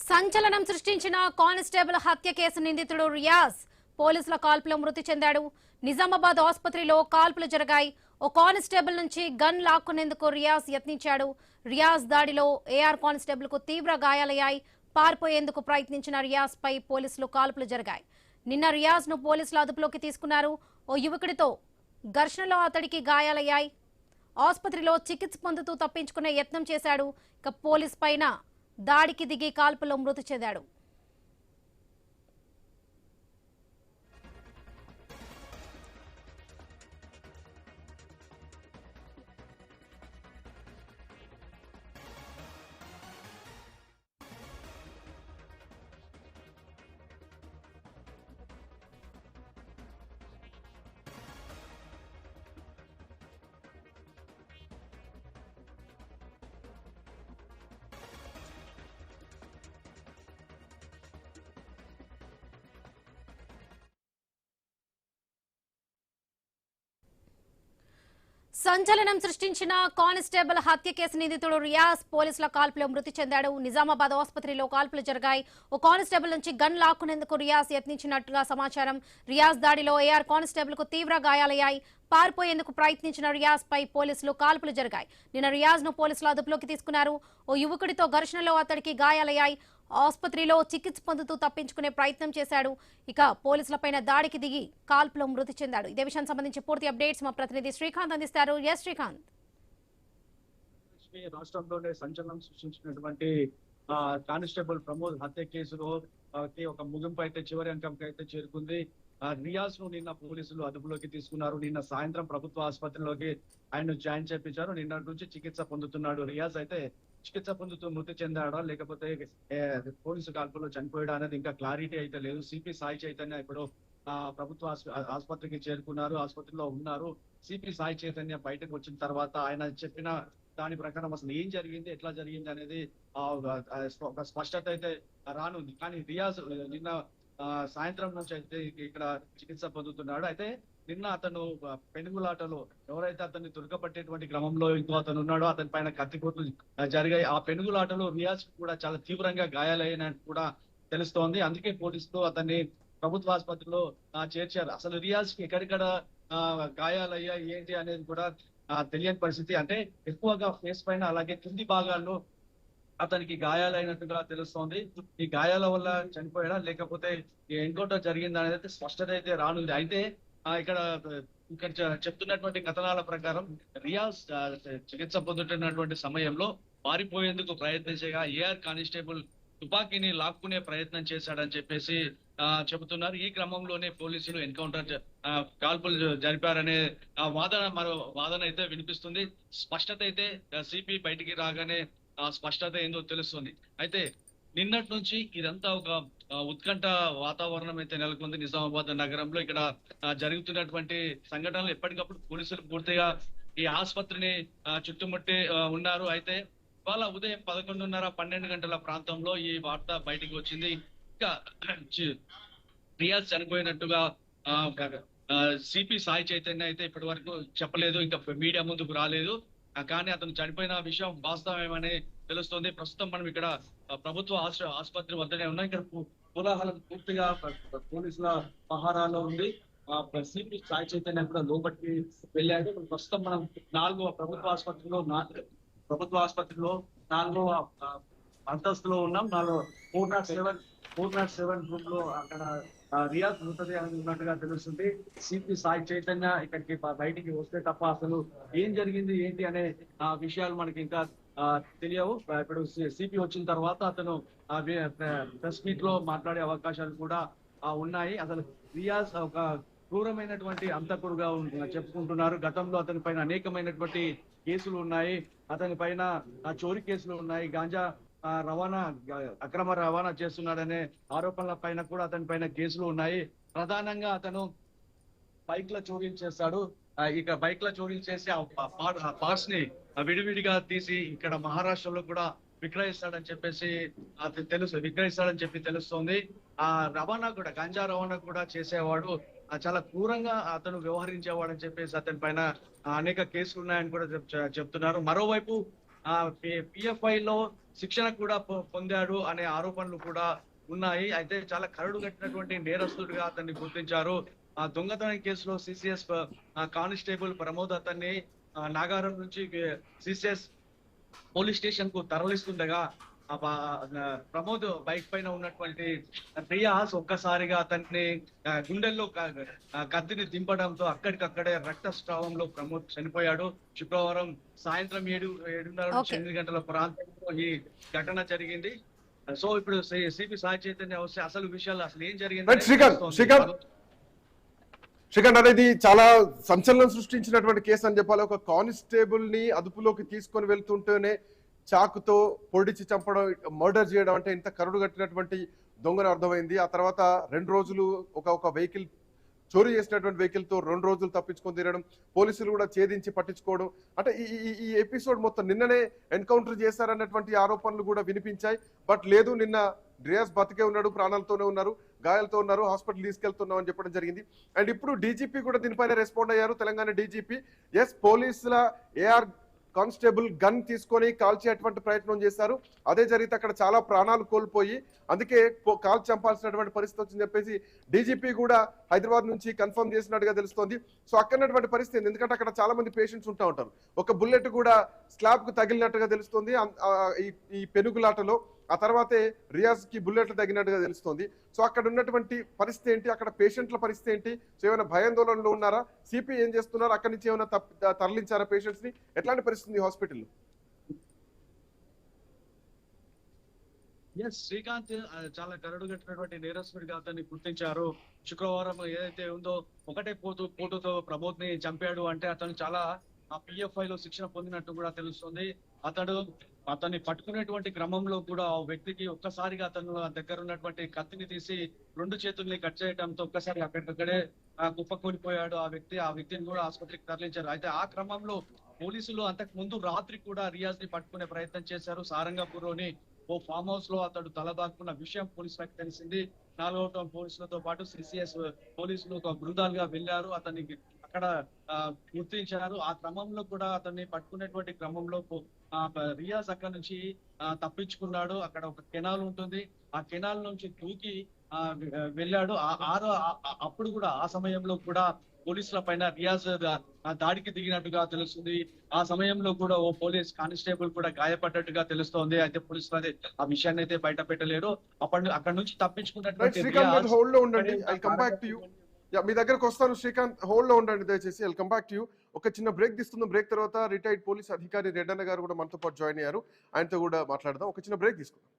సంచలనం సృష్టించిన కానిస్టేబుల్ హత్య కేసు నిందితుడు రియాజ్ పోలీసుల కాల్పులో మృతి చెందాడు. నిజామాబాద్ ఆసుపత్రిలో కాల్పులు జరిగాయి. ఓ కానిస్టేబుల్ నుంచి గన్ లాక్కునేందుకు రియాజ్ యత్నించాడు. రియాజ్ దాడిలో ఏఆర్ కానిస్టేబుల్ కు తీవ్ర గాయాలయ్యాయి. పారిపోయేందుకు ప్రయత్నించిన రియాజ్ పై పోలీసులు కాల్పులు జరిగాయి. నిన్న రియాజ్ ను పోలీసులు అదుపులోకి తీసుకున్నారు. ఓ యువకుడితో ఘర్షణలో అతడికి గాయాలయ్యాయి. ఆసుపత్రిలో చికిత్స పొందుతూ తప్పించుకునే యత్నం చేశాడు. ఇక పోలీస్ పైన దాడికి దిగి కాల్పులో మృతి చెందాడు. సంచలనం సృష్టించిన కానిస్టేబుల్ హత్య కేసు నిందితుడు రియాజ్ పోలీసుల కాల్పులో మృతి చెందాడు. నిజామాబాద్ ఆసుపత్రిలో కాల్పులు జరిగాయి. ఓ కానిస్టేబుల్ నుంచి గన్ లాక్కునేందుకు రియాజ్ యత్నించినట్టుగా సమాచారం. రియాజ్ దాడిలో ఏఆర్ కానిస్టేబుల్ కు తీవ్ర గాయాలయ్యాయి. పారిపోయేందుకు ప్రయత్నించిన రియాజ్ పై పోలీసులు కాల్పులు జరిగాయి. నిన్న రియాజ్ ను పోలీసులు అదుపులోకి తీసుకున్నారు. ఓ యువకుడితో ఘర్షణలో అతడికి గాయాలయ్యాయి. ఆసుపత్రిలో చికిత్స పొందుతూ తప్పించుకునే ప్రయత్నం చేశాడు. ఇక పోలీసులపైన దాడికి దిగి కాల్పులో మృతి చెందాడు. ఇదే విషయానికి సంబంధించి పూర్తి అప్డేట్స్ మా ప్రతినిధి శ్రీకాంత్ అందిస్తారు. ఎస్ శ్రీకాంత్. రాష్ట్రంలోనే సంచలనం సృష్టించినటువంటి కానిస్టేబుల్ ప్రమోద్ హత్య కేసులో ఒక ముగింపు అయితే చివరి అంకంకి అయితే చేరుకుంది. రియాజ్ ను నిన్న పోలీసులు అదుపులోకి తీసుకున్నారు. నిన్న సాయంత్రం ప్రభుత్వ ఆసుపత్రిలోకి ఆయన జాయిన్ చేపించారు. నిన్న నుంచి చికిత్స పొందుతున్నాడు. రియాజ్ అయితే చికిత్స పొందుతూ మృతి చెందాడా లేకపోతే పోలీసు కాల్పులో చనిపోయాడా అనేది ఇంకా క్లారిటీ అయితే లేదు. సిపి సాయి చైతన్య ఇప్పుడు ప్రభుత్వ ఆసుపత్రికి చేరుకున్నారు. ఆసుపత్రిలో ఉన్నారు. సిపి సాయి చైతన్య బయటకు వచ్చిన తర్వాత ఆయన చెప్పిన దాని ప్రకారం అసలు ఏం జరిగింది, ఎట్లా జరిగింది అనేది ఒక స్పష్టత అయితే రానుంది. కానీ రియాజ్ నిన్న సాయంత్రం నుంచి అయితే ఇక్కడ చికిత్స పొందుతున్నాడు. అయితే నిన్న అతను పెనుగులాటలో ఎవరైతే అతన్ని దొరకబట్టేటువంటి క్రమంలో ఇంకో అతను ఉన్నాడో అతని పైన కత్తిపోట్లు జరిగాయి. ఆ పెనుగులాటలో రియాజ్ కూడా చాలా తీవ్రంగా గాయాలైనట్టు కూడా తెలుస్తోంది. అందుకే పోలీసులు అతన్ని ప్రభుత్వ ఆసుపత్రిలో చేర్చారు. అసలు రియాజ్ కి ఎక్కడెక్కడ గాయాలయ్యాయి ఏంటి అనేది కూడా తెలియని పరిస్థితి. అంటే ఎక్కువగా ఫేస్ పైన అలాగే కింది భాగాల్లో అతనికి గాయాలైనట్టుగా తెలుస్తోంది. ఈ గాయాల వల్ల చనిపోయాడా లేకపోతే ఎన్కౌంటర్ జరిగిందా అనేది స్పష్టత అయితే రానుంది. అయితే ఇక్కడ చెప్తున్నటువంటి కథనాల ప్రకారం రియాజ్ చికిత్స పొందుతున్నటువంటి సమయంలో పారిపోయేందుకు ప్రయత్నించగా ఏఆర్ కానిస్టేబుల్ తుపాకీని లాక్కునే ప్రయత్నం చేశాడని చెప్పేసి చెబుతున్నారు. ఈ క్రమంలోనే పోలీసులు ఎన్కౌంటర్ కాల్పులు జరిపారనే మరో వాదన అయితే వినిపిస్తుంది. స్పష్టత అయితే సిపి బయటికి రాగానే స్పష్టత ఏందో తెలుస్తుంది. అయితే నిన్నటి నుంచి ఇదంతా ఒక ఉత్కంఠ వాతావరణం అయితే నెలకొంది నిజామాబాద్ నగరంలో. ఇక్కడ జరుగుతున్నటువంటి సంఘటనలు ఎప్పటికప్పుడు పోలీసులు పూర్తిగా ఈ ఆసుపత్రిని చుట్టుముట్టి ఉన్నారు. అయితే ఇవాళ ఉదయం 11:30-12 గంటల ప్రాంతంలో ఈ వార్త బయటికి వచ్చింది. ఇంకా రియాజ్ చనిపోయినట్టుగా సిపి సాయి చైతన్య అయితే ఇప్పటి వరకు చెప్పలేదు, ఇంకా మీడియా ముందుకు రాలేదు. కానీ అతను చనిపోయిన విషయం వాస్తవమేమని తెలుస్తుంది. ప్రస్తుతం మనం ఇక్కడ ప్రభుత్వ ఆసుపత్రి వద్దనే ఉన్నాం. ఇక్కడ కోలాహలం పూర్తిగా పోలీసుల పహారాలో ఉంది. సిపి సాయి చైతన్య కూడా లోపలికి వెళ్ళాడు. ప్రస్తుతం మనం ప్రభుత్వ ఆసుపత్రిలో 4వ అంతస్తులో ఉన్నాం. 407 రూమ్ లో అక్కడ రియాజ్ మృతదేహం ఉన్నట్టుగా తెలుస్తుంది. సిపి సాయి చైతన్య ఇక్కడికి బయటికి వస్తే తప్ప అసలు ఏం జరిగింది ఏంటి అనే విషయాలు మనకి ఇంకా తెలియవు. ఇప్పుడు సిపి వచ్చిన తర్వాత అతను ప్రెస్ మీట్ లో మాట్లాడే అవకాశాలు కూడా ఉన్నాయి. అసలు రియాజ్ ఒక క్రూరమైనటువంటి అంతకుడుగా చెప్పుకుంటున్నారు. గతంలో అతని పైన అనేకమైనటువంటి కేసులు ఉన్నాయి. అతని పైన చోరీ కేసులు ఉన్నాయి. గాంజా అక్రమ రవాణా చేస్తున్నాడనే ఆరోపణల పైన కూడా అతని పైన కేసులు ఉన్నాయి. ప్రధానంగా అతను బైక్ల చోరీలు చేస్తాడు. ఇక బైక్ల చోరీలు చేసి ఆ పార్ట్స్ ని విడివిడిగా తీసి ఇక్కడ మహారాష్ట్రలో కూడా విక్రయిస్తాడని చెప్పి తెలుస్తోంది. ఆ రవాణా కూడా గంజా రవాణా కూడా చేసేవాడు. చాలా క్రూరంగా అతను వ్యవహరించేవాడని చెప్పేసి అతని పైన అనేక కేసులు ఉన్నాయని కూడా చెప్తున్నారు. మరోవైపు పిఎఫ్ఐ లో శిక్షణ కూడా పొందాడు అనే ఆరోపణలు కూడా ఉన్నాయి. అయితే చాలా కరడు కట్టినటువంటి నేరస్తుడిగా అతన్ని గుర్తించారు. ఆ దొంగతనం కేసులో సిసిఎస్ కానిస్టేబుల్ ప్రమోద్ అతన్ని నాగారం నుంచి సిసిఎస్ పోలీస్ స్టేషన్ కు తరలిస్తుండగా ప్రమోద్ బైక్ పైన ఉన్నటువంటి రియాజ్ ఒక్కసారిగా అతన్ని గుండెల్లో కత్తిని దింపడంతో అక్కడికక్కడే రక్తస్రావంలో ప్రమోద్ చనిపోయాడు. శుక్రవారం సాయంత్రం 7:30 నుంచి 8 గంటల ప్రాంతంలో ఈ ఘటన జరిగింది. సో ఇప్పుడు సిపి సాయి చైతన్య వస్తే అసలు విషయాలు అసలు ఏం జరిగింది శ్రీకాంత్ అనేది చాలా సంచలనం సృష్టించినటువంటి కేసు అని చెప్పాలి. ఒక కానిస్టేబుల్ ని అదుపులోకి తీసుకొని వెళ్తుంటేనే చాకుతో పొడిచి చంపడం, మర్డర్ చేయడం అంటే ఇంత కరుడు కట్టినటువంటి దొంగను అర్థమైంది. ఆ తర్వాత 2 రోజులు ఒక వెహికల్ చోరీ చేసినటువంటి వెహికల్ తో 2 రోజులు తప్పించుకొని తిరగడం, పోలీసులు కూడా ఛేదించి పట్టించుకోవడం, అంటే ఈ ఎపిసోడ్ మొత్తం నిన్ననే ఎన్కౌంటర్ చేశారన్నటువంటి ఆరోపణలు కూడా వినిపించాయి. బట్ లేదు, నిన్న రియాజ్ బతికే ఉన్నాడు, ప్రాణాలతోనే ఉన్నారు, గాయాలతో ఉన్నారు, హాస్పిటల్ తీసుకెళ్తున్నాం అని చెప్పడం జరిగింది. అండ్ ఇప్పుడు డీజీపీ కూడా దీనిపైన రెస్పాండ్ అయ్యారు. తెలంగాణ డీజీపీ పోలీసుల ఏఆర్ కానిస్టేబుల్ గన్ తీసుకొని కాల్చేటువంటి ప్రయత్నం చేశారు. అదే జరిగితే అక్కడ చాలా ప్రాణాలు కోల్పోయి అందుకే కాల్ చంపాల్సినటువంటి పరిస్థితి వచ్చిందని చెప్పేసి డీజీపీ కూడా హైదరాబాద్ నుంచి కన్ఫర్మ్ చేసినట్టుగా తెలుస్తోంది. సో అక్కడటువంటి పరిస్థితి, ఎందుకంటే అక్కడ చాలా మంది పేషెంట్స్ ఉంటా ఉంటారు. ఒక బుల్లెట్ కూడా స్లాబ్ కు తగిలినట్టుగా తెలుస్తుంది ఈ పెనుగులాటలో. ఆ తర్వాతే రియాజ్ కి బుల్లెట్లు తగినట్టుగా తెలుస్తోంది. సో అక్కడ ఉన్నటువంటి పరిస్థితి ఏంటి, అక్కడ పేషెంట్ల పరిస్థితి ఏంటి, సో ఏమైనా భయాందోళనలో ఉన్నారా, సిపి ఏం చేస్తున్నారు, అక్కడి నుంచి ఏమైనా తరలించారా పేషెంట్స్ ని, ఎట్లాంటి పరిస్థితి హాస్పిటల్లో? శ్రీకాంత్ చాలా కరడుగట్టినటువంటి నేరస్తుడిగా అతన్ని గుర్తించారు. శుక్రవారం ఏదైతే ఉందో ఒకటే పోటుతో ప్రమోద్ ని చంపాడు అంటే అతను చాలా పిఎఫ్ఐ లో శిక్షణ పొందినట్టు కూడా తెలుస్తుంది. అతన్ని పట్టుకునేటువంటి క్రమంలో కూడా ఆ వ్యక్తికి ఒక్కసారిగా అతను దగ్గర ఉన్నటువంటి కత్తిని తీసి 2 చేతుల్ని కట్ చేయడంతో ఒక్కసారి అక్కడికక్కడే కుప్పకూలిపోయాడు ఆ వ్యక్తిని కూడా ఆసుపత్రికి తరలించారు. అయితే ఆ క్రమంలో పోలీసులు అంతకు ముందు రాత్రి కూడా రియాజ్ ని పట్టుకునే ప్రయత్నం చేశారు. సారంగపూర్లోని ఓ ఫామ్ హౌస్ లో అతడు తలదాక్కున్న విషయం పోలీసులకు తెలిసింది. 4వ టౌన్ పోలీసులతో పాటు సిసిఎస్ పోలీసులు ఒక బృందాలుగా వెళ్లారు, అతన్ని అక్కడ గుర్తించారు. ఆ క్రమంలో కూడా అతన్ని పట్టుకునేటువంటి క్రమంలో రియాజ్ అక్కడ నుంచి తప్పించుకున్నాడు. అక్కడ ఒక కెనాల్ ఉంటుంది, ఆ కెనాల్ నుంచి దూకి వెళ్ళాడు. అప్పుడు కూడా ఆ సమయంలో కూడా పోలీసుల పైన రియాజ్ దాడికి దిగినట్టుగా తెలుస్తుంది. ఆ సమయంలో కూడా ఓ పోలీస్ కానిస్టేబుల్ కూడా గాయపడ్డట్టుగా తెలుస్తోంది. అయితే పోలీసులు ఆ విషయాన్ని అయితే బయట పెట్టలేరు. అక్కడ నుంచి తప్పించుకున్నటువంటి మీ దగ్గరకు వస్తాను శ్రీకాంత్, హోల్డ్ లో ఉండండి దయచేసి. I'll come back to you. ఒక చిన్న బ్రేక్ తీసుకుందాం. బ్రేక్ తర్వాత రిటైర్డ్ పోలీస్ అధికారి రెడ్డన్న గారు కూడా మనతో పాటు జాయిన్ అయ్యారు, ఆయనతో కూడా మాట్లాడదాం. ఒక చిన్న బ్రేక్ తీసుకుందాం.